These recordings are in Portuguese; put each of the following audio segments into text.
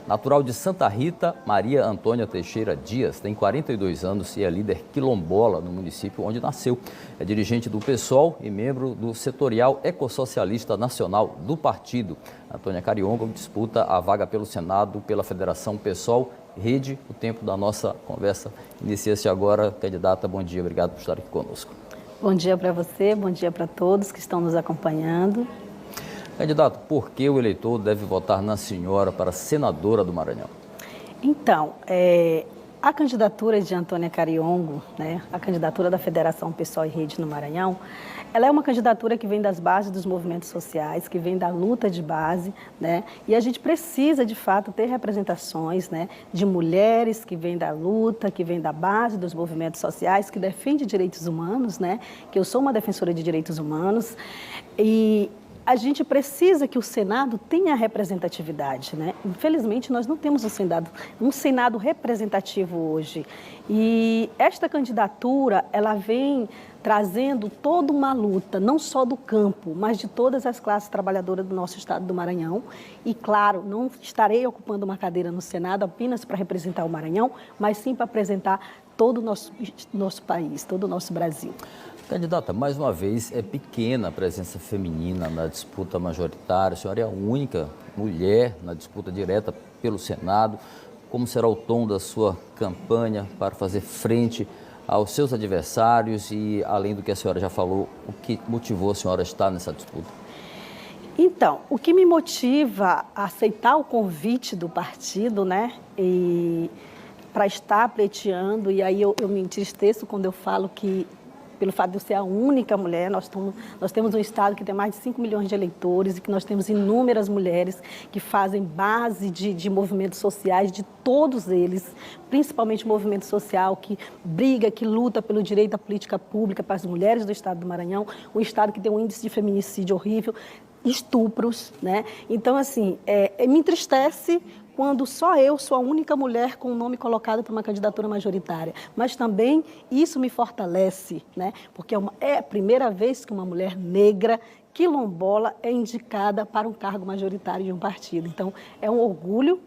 Natural de Santa Rita, Maria Antônia Teixeira Dias tem 42 anos e é líder quilombola no município onde nasceu. É dirigente do PSOL e membro do Setorial Ecossocialista Nacional do partido. Antônia Cariongo disputa a vaga pelo Senado pela Federação PSOL Rede. O tempo da nossa conversa inicia-se agora. Candidata, bom dia, obrigado por estar aqui conosco. Bom dia para você, bom dia para todos que estão nos acompanhando. Candidato, por que o eleitor deve votar na senhora para senadora do Maranhão? Então, a candidatura de Antônia Cariongo, né, a candidatura da Federação PSOL e Rede no Maranhão, ela é uma candidatura que vem das bases dos movimentos sociais, que vem da luta de base, né, e a gente precisa, de fato, ter representações, né, de mulheres que vêm da luta, que vêm da base dos movimentos sociais, que defendem direitos humanos, né, que eu sou uma defensora de direitos humanos, e a gente precisa que o Senado tenha representatividade, né? Infelizmente, nós não temos um Senado representativo hoje. E esta candidatura, ela vem trazendo toda uma luta, não só do campo, mas de todas as classes trabalhadoras do nosso estado do Maranhão. E, claro, não estarei ocupando uma cadeira no Senado apenas para representar o Maranhão, mas sim para apresentar todo o nosso país, todo o nosso Brasil. Candidata, mais uma vez, é pequena a presença feminina na disputa majoritária. A senhora é a única mulher na disputa direta pelo Senado. Como será o tom da sua campanha para fazer frente aos seus adversários e, além do que a senhora já falou, o que motivou a senhora a estar nessa disputa? Então, o que me motiva a aceitar o convite do partido, né, e para estar pleiteando, e aí eu me entristeço quando eu falo que, pelo fato de eu ser a única mulher, nós temos um estado que tem mais de 5 milhões de eleitores e que nós temos inúmeras mulheres que fazem base de movimentos sociais, de todos eles, principalmente o movimento social que briga, que luta pelo direito à política pública para as mulheres do estado do Maranhão, um estado que tem um índice de feminicídio horrível, estupros, né? Então, assim, me entristece quando só eu sou a única mulher com o nome colocado para uma candidatura majoritária. Mas também isso me fortalece, né? Porque é a primeira vez que uma mulher negra, quilombola, é indicada para um cargo majoritário de um partido. Então, é um orgulho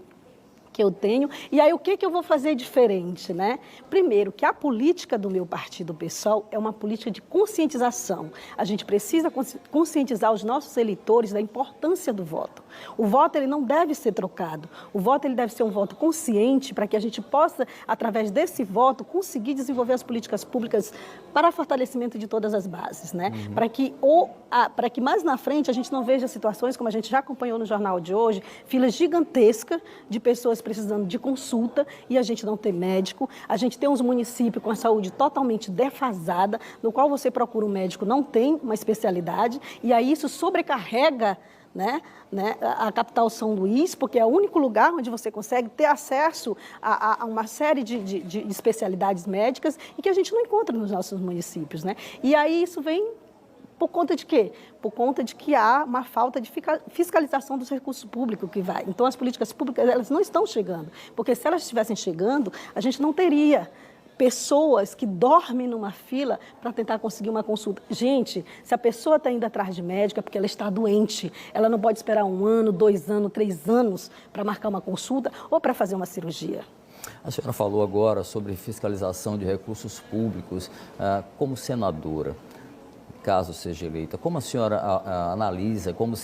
que eu tenho. E aí, o que eu vou fazer diferente, né? Primeiro, que a política do meu partido, PSOL, é uma política de conscientização. A gente precisa conscientizar os nossos eleitores da importância do voto. O voto, ele não deve ser trocado. O voto, ele deve ser um voto consciente para que a gente possa, através desse voto, conseguir desenvolver as políticas públicas para fortalecimento de todas as bases, né? Para que mais na frente a gente não veja situações, como a gente já acompanhou no jornal de hoje, filas gigantescas de pessoas precisando de consulta e a gente não tem médico. A gente tem uns municípios com a saúde totalmente defasada, no qual você procura um médico, não tem uma especialidade, e aí isso sobrecarrega, né, a capital São Luís, porque é o único lugar onde você consegue ter acesso a uma série de especialidades médicas e que a gente não encontra nos nossos municípios, né? E aí isso vem por conta de quê? Por conta de que há uma falta de fiscalização dos recursos públicos que vai. Então, as políticas públicas, elas não estão chegando, porque se elas estivessem chegando, a gente não teria pessoas que dormem numa fila para tentar conseguir uma consulta. Gente, se a pessoa está indo atrás de médico é porque ela está doente. Ela não pode esperar 1 ano, 2 anos, 3 anos para marcar uma consulta ou para fazer uma cirurgia. A senhora falou agora sobre fiscalização de recursos públicos. Como senadora, caso seja eleita, como a senhora analisa, como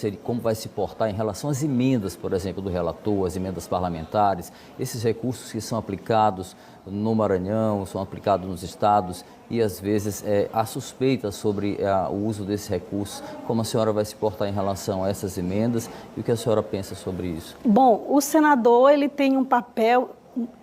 vai se portar em relação às emendas, por exemplo, do relator, as emendas parlamentares, esses recursos que são aplicados no Maranhão, são aplicados nos estados e, às vezes, há suspeitas sobre o uso desses recursos. Como a senhora vai se portar em relação a essas emendas e o que a senhora pensa sobre isso? Bom, o senador, ele tem um papel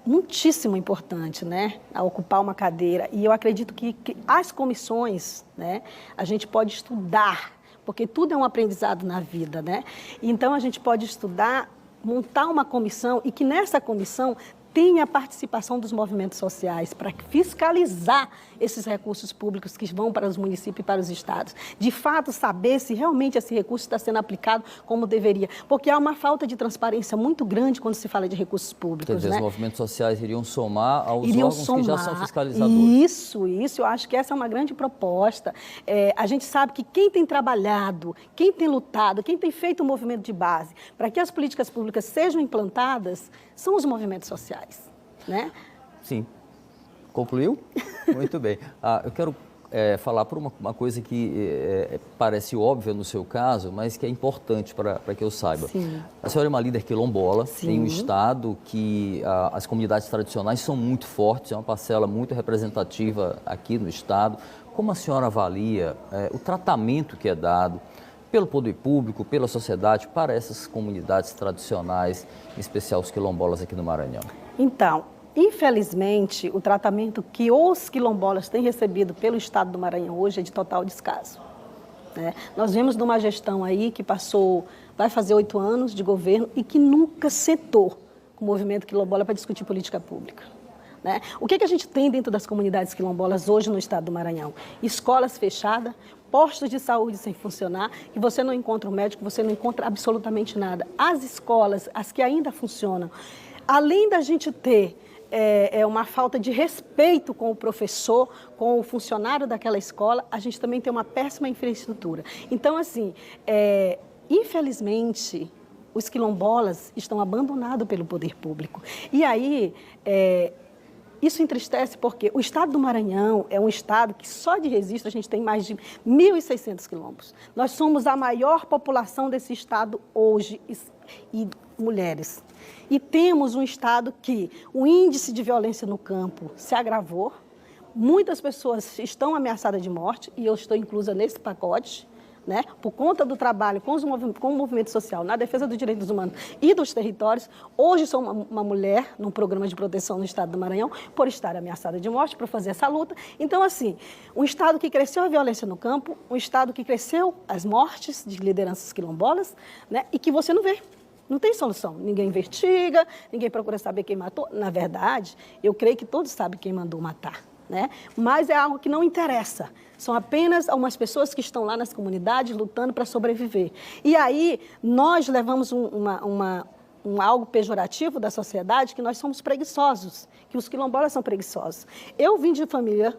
muitíssimo importante, né, a ocupar uma cadeira, e eu acredito que as comissões, né, a gente pode estudar, porque tudo é um aprendizado na vida, né, então a gente pode estudar, montar uma comissão e que nessa comissão tenha a participação dos movimentos sociais para fiscalizar esses recursos públicos que vão para os municípios e para os estados. De fato, saber se realmente esse recurso está sendo aplicado como deveria. Porque há uma falta de transparência muito grande quando se fala de recursos públicos. Quer dizer, os movimentos sociais iriam somar aos iriam órgãos somar. Que já são fiscalizadores. Isso. Eu acho que essa é uma grande proposta. A gente sabe que quem tem trabalhado, quem tem lutado, quem tem feito o movimento de base para que as políticas públicas sejam implantadas são os movimentos sociais, né? Sim. Concluiu? Muito bem. Eu quero falar por uma coisa que parece óbvia no seu caso, mas que é importante para que eu saiba. Sim. A senhora é uma líder quilombola, Sim. em um estado que as comunidades tradicionais são muito fortes, é uma parcela muito representativa aqui no estado. Como a senhora avalia o tratamento que é dado pelo poder público, pela sociedade, para essas comunidades tradicionais, em especial os quilombolas aqui no Maranhão? Então, infelizmente, o tratamento que os quilombolas têm recebido pelo estado do Maranhão hoje é de total descaso, né? Nós vemos numa gestão aí que vai fazer 8 anos de governo e que nunca sentou com o movimento quilombola para discutir política pública, né? O que a gente tem dentro das comunidades quilombolas hoje no estado do Maranhão? Escolas fechadas, postos de saúde sem funcionar, que você não encontra um médico, você não encontra absolutamente nada. As escolas, as que ainda funcionam, além da gente ter uma falta de respeito com o professor, com o funcionário daquela escola, a gente também tem uma péssima infraestrutura. Então, assim, infelizmente, os quilombolas estão abandonados pelo poder público. E aí, isso entristece porque o estado do Maranhão é um estado que só de registro a gente tem mais de 1.600 quilombos. Nós somos a maior população desse estado hoje, e mulheres. E temos um estado que o índice de violência no campo se agravou, muitas pessoas estão ameaçadas de morte, e eu estou inclusa nesse pacote, né? Por conta do trabalho com o movimento social na defesa dos direitos humanos e dos territórios. Hoje sou uma mulher num programa de proteção no estado do Maranhão por estar ameaçada de morte, para fazer essa luta. Então, assim, um estado que cresceu a violência no campo, um estado que cresceu as mortes de lideranças quilombolas, né? E que você não vê. Não tem solução. Ninguém investiga, ninguém procura saber quem matou. Na verdade, eu creio que todos sabem quem mandou matar, né? Mas é algo que não interessa. São apenas algumas pessoas que estão lá nas comunidades lutando para sobreviver. E aí, nós levamos algo pejorativo da sociedade, que nós somos preguiçosos, que os quilombolas são preguiçosos. Eu vim de família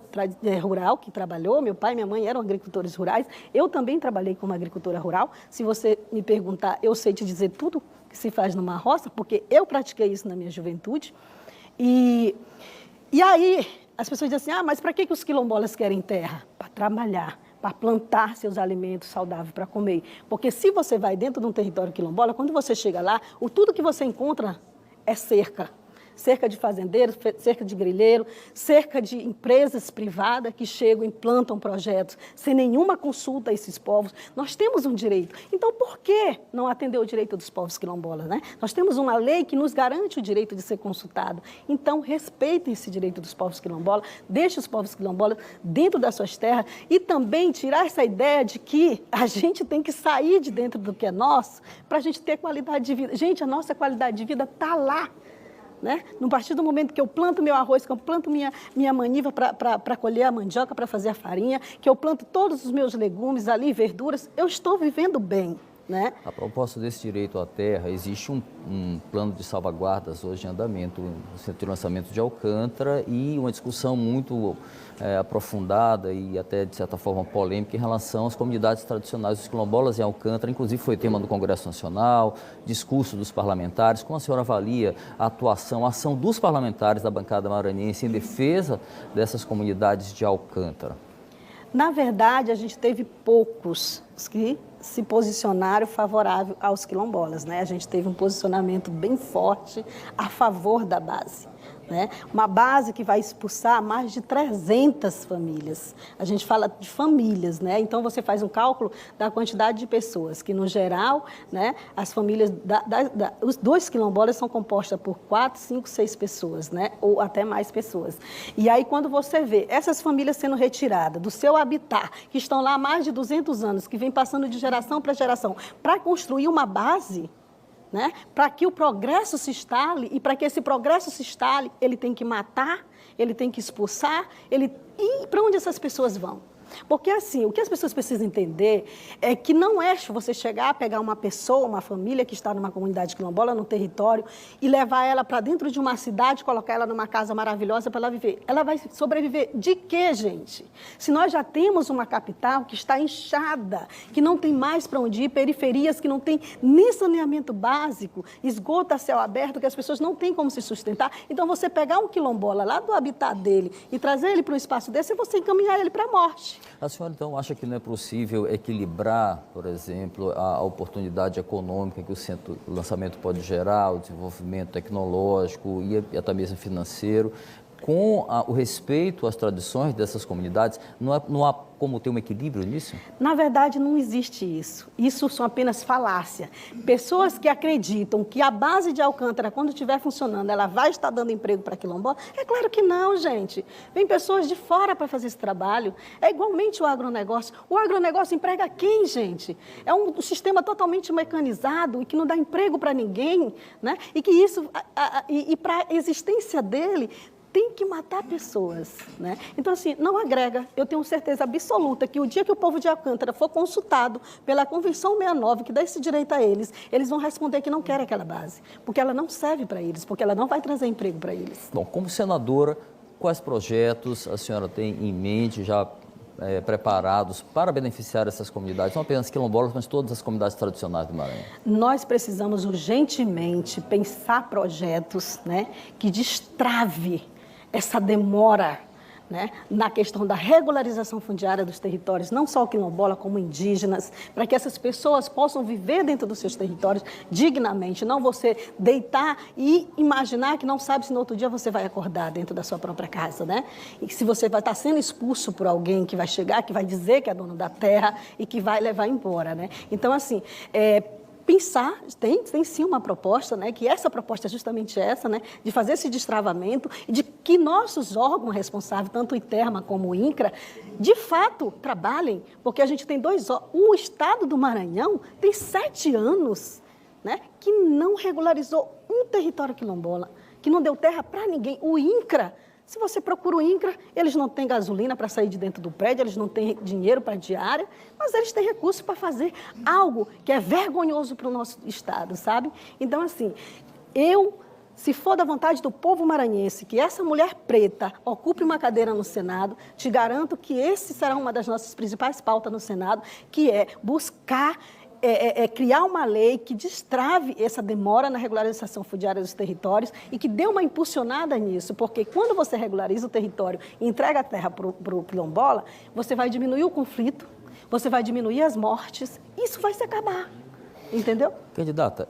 rural, que trabalhou, meu pai e minha mãe eram agricultores rurais, eu também trabalhei como agricultora rural. Se você me perguntar, eu sei te dizer tudo que se faz numa roça, porque eu pratiquei isso na minha juventude. E aí, as pessoas dizem assim, mas para que os quilombolas querem terra? Para trabalhar, para plantar seus alimentos saudáveis para comer. Porque se você vai dentro de um território quilombola, quando você chega lá, tudo que você encontra é cerca. Cerca de fazendeiros, cerca de grileiro, cerca de empresas privadas que chegam e implantam projetos sem nenhuma consulta a esses povos. Nós temos um direito. Então, por que não atender o direito dos povos quilombolas, né? Nós temos uma lei que nos garante o direito de ser consultado. Então, respeitem esse direito dos povos quilombolas, deixe os povos quilombolas dentro das suas terras e também tirar essa ideia de que a gente tem que sair de dentro do que é nosso para a gente ter qualidade de vida. Gente, a nossa qualidade de vida está lá, né? No partir do momento que eu planto meu arroz, que eu planto minha maniva para colher a mandioca, para fazer a farinha, que eu planto todos os meus legumes ali, verduras, eu estou vivendo bem, né? A propósito desse direito à terra, existe um plano de salvaguardas hoje em andamento no Centro de Lançamento de Alcântara e uma discussão muito aprofundada e até, de certa forma, polêmica em relação às comunidades tradicionais dos quilombolas em Alcântara. Inclusive, foi tema do Congresso Nacional, discurso dos parlamentares. Como a senhora avalia a ação dos parlamentares da bancada maranhense em defesa dessas comunidades de Alcântara? Na verdade, a gente teve poucos que se posicionaram favorável aos quilombolas, né? A gente teve um posicionamento bem forte a favor da base, né? Uma base que vai expulsar mais de 300 famílias. A gente fala de famílias, né? Então, você faz um cálculo da quantidade de pessoas, que, no geral, né, as famílias, os 2 quilombolas são compostas por 4, 5, 6 pessoas, né? Ou até mais pessoas. E aí, quando você vê essas famílias sendo retiradas do seu habitat, que estão lá há mais de 200 anos, que vem passando de geração para geração, para construir uma base, né? Para que o progresso se instale, e para que esse progresso se instale, ele tem que matar, ele tem que expulsar, e para onde essas pessoas vão? Porque, assim, o que as pessoas precisam entender é que não é você chegar, pegar uma pessoa, uma família que está numa comunidade quilombola, no território, e levar ela para dentro de uma cidade, colocar ela numa casa maravilhosa para ela viver. Ela vai sobreviver de quê, gente? Se nós já temos uma capital que está inchada, que não tem mais para onde ir, periferias que não tem nem saneamento básico, esgoto a céu aberto, que as pessoas não têm como se sustentar. Então, você pegar um quilombola lá do habitat dele e trazer ele para um espaço desse, é você encaminhar ele para a morte. A senhora, então, acha que não é possível equilibrar, por exemplo, a oportunidade econômica que o lançamento pode gerar, o desenvolvimento tecnológico e até mesmo financeiro, com o respeito às tradições dessas comunidades? Não há como ter um equilíbrio nisso? Na verdade, não existe isso. Isso são apenas falácia. Pessoas que acreditam que a base de Alcântara, quando estiver funcionando, ela vai estar dando emprego para quilombola. É claro que não, gente. Vem pessoas de fora para fazer esse trabalho. É igualmente o agronegócio. O agronegócio emprega quem, gente? É um sistema totalmente mecanizado e que não dá emprego para ninguém, né? E que isso, para a existência dele, tem que matar pessoas, né? Então, assim, não agrega. Eu tenho certeza absoluta que o dia que o povo de Alcântara for consultado pela Convenção 69, que dá esse direito a eles, eles vão responder que não querem aquela base, porque ela não serve para eles, porque ela não vai trazer emprego para eles. Bom, como senadora, quais projetos a senhora tem em mente já preparados para beneficiar essas comunidades, não apenas quilombolas, mas todas as comunidades tradicionais do Maranhão? Nós precisamos urgentemente pensar projetos, né, que destrave essa demora, né, na questão da regularização fundiária dos territórios, não só o quilombola, como indígenas, para que essas pessoas possam viver dentro dos seus territórios dignamente, não você deitar e imaginar que não sabe se no outro dia você vai acordar dentro da sua própria casa, né? E se você vai estar sendo expulso por alguém que vai chegar, que vai dizer que é dono da terra e que vai levar embora, né? Então, assim, pensar, tem sim uma proposta, né, que essa proposta é justamente essa, né, de fazer esse destravamento e de que nossos órgãos responsáveis, tanto o ITERMA como o INCRA, de fato trabalhem, porque a gente tem o Estado do Maranhão tem 7 anos, né, que não regularizou um território quilombola, que não deu terra para ninguém. O INCRA, se você procura o INCRA, eles não têm gasolina para sair de dentro do prédio, eles não têm dinheiro para diária, mas eles têm recursos para fazer algo que é vergonhoso para o nosso Estado, sabe? Então, assim, se for da vontade do povo maranhense, que essa mulher preta ocupe uma cadeira no Senado, te garanto que esse será uma das nossas principais pautas no Senado, que é buscar criar uma lei que destrave essa demora na regularização fundiária dos territórios e que dê uma impulsionada nisso, porque quando você regulariza o território e entrega a terra para o quilombola, você vai diminuir o conflito, você vai diminuir as mortes, isso vai se acabar, entendeu? Candidata,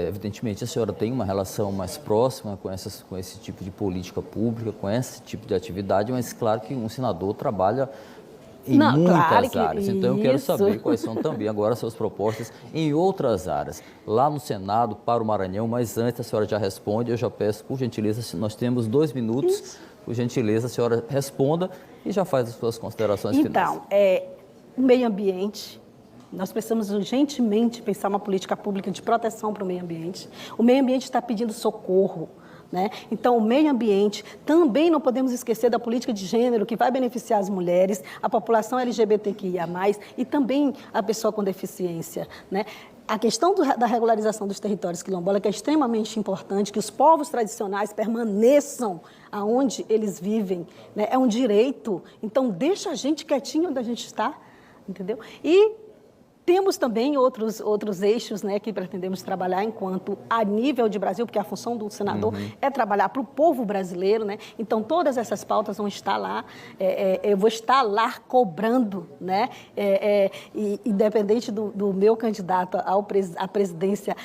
evidentemente a senhora tem uma relação mais próxima com esse tipo de política pública, com esse tipo de atividade, mas claro que um senador trabalha em muitas áreas. Então, eu quero saber quais são também agora as suas propostas em outras áreas. Lá no Senado, para o Maranhão, mas antes a senhora já responde, eu já peço, por gentileza, nós temos 2 minutos, por gentileza, a senhora responda e já faz as suas considerações finais. Então, o meio ambiente, nós precisamos urgentemente pensar uma política pública de proteção para o meio ambiente. O meio ambiente está pedindo socorro, né? Então, o meio ambiente, também não podemos esquecer da política de gênero que vai beneficiar as mulheres, a população LGBTQIA+, e também a pessoa com deficiência, né? A questão da regularização dos territórios quilombola, que é extremamente importante, que os povos tradicionais permaneçam aonde eles vivem, né? É um direito, então deixa a gente quietinho onde a gente está, entendeu? E temos também outros eixos, né, que pretendemos trabalhar enquanto a nível de Brasil, porque a função do senador é trabalhar para o povo brasileiro, né? Então, todas essas pautas vão estar lá, eu vou estar lá cobrando, né? Independente do meu candidato à presidência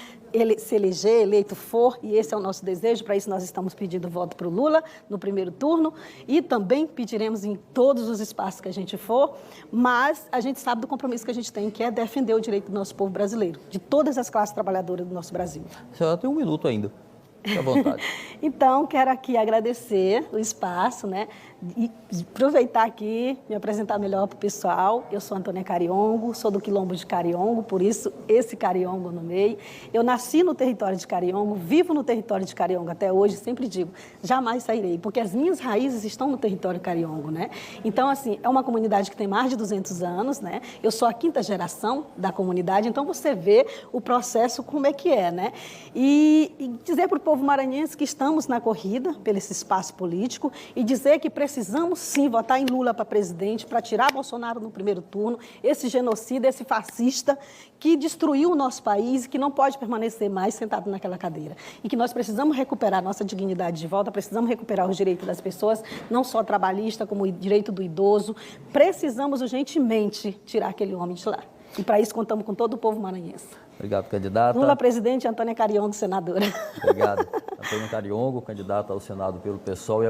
se eleger, eleito for, e esse é o nosso desejo, para isso nós estamos pedindo voto para o Lula no primeiro turno e também pediremos em todos os espaços que a gente for, mas a gente sabe do compromisso que a gente tem, que é defender o direito do nosso povo brasileiro, de todas as classes trabalhadoras do nosso Brasil. A senhora tem 1 minuto ainda. Fique à vontade. Então, quero aqui agradecer o espaço, né? E aproveitar aqui, me apresentar melhor para o pessoal. Eu sou Antônia Cariongo, sou do Quilombo de Cariongo, por isso esse Cariongo no meio. Eu nasci no território de Cariongo, vivo no território de Cariongo até hoje, sempre digo, jamais sairei, porque as minhas raízes estão no território Cariongo, né? Então, assim, é uma comunidade que tem mais de 200 anos, né? Eu sou a 5ª geração da comunidade, então você vê o processo como é que é, né? E dizer para o povo maranhense que estamos na corrida pelo esse espaço político e dizer que precisamos sim votar em Lula para presidente, para tirar Bolsonaro no primeiro turno, esse genocida, esse fascista que destruiu o nosso país e que não pode permanecer mais sentado naquela cadeira. E que nós precisamos recuperar nossa dignidade de volta, precisamos recuperar os direitos das pessoas, não só trabalhista, como o direito do idoso. Precisamos urgentemente tirar aquele homem de lá. E para isso contamos com todo o povo maranhense. Obrigado, candidata. Lula presidente, Antônia Cariongo, senadora. Obrigado. Antônia Cariongo, candidata ao Senado pelo PSOL.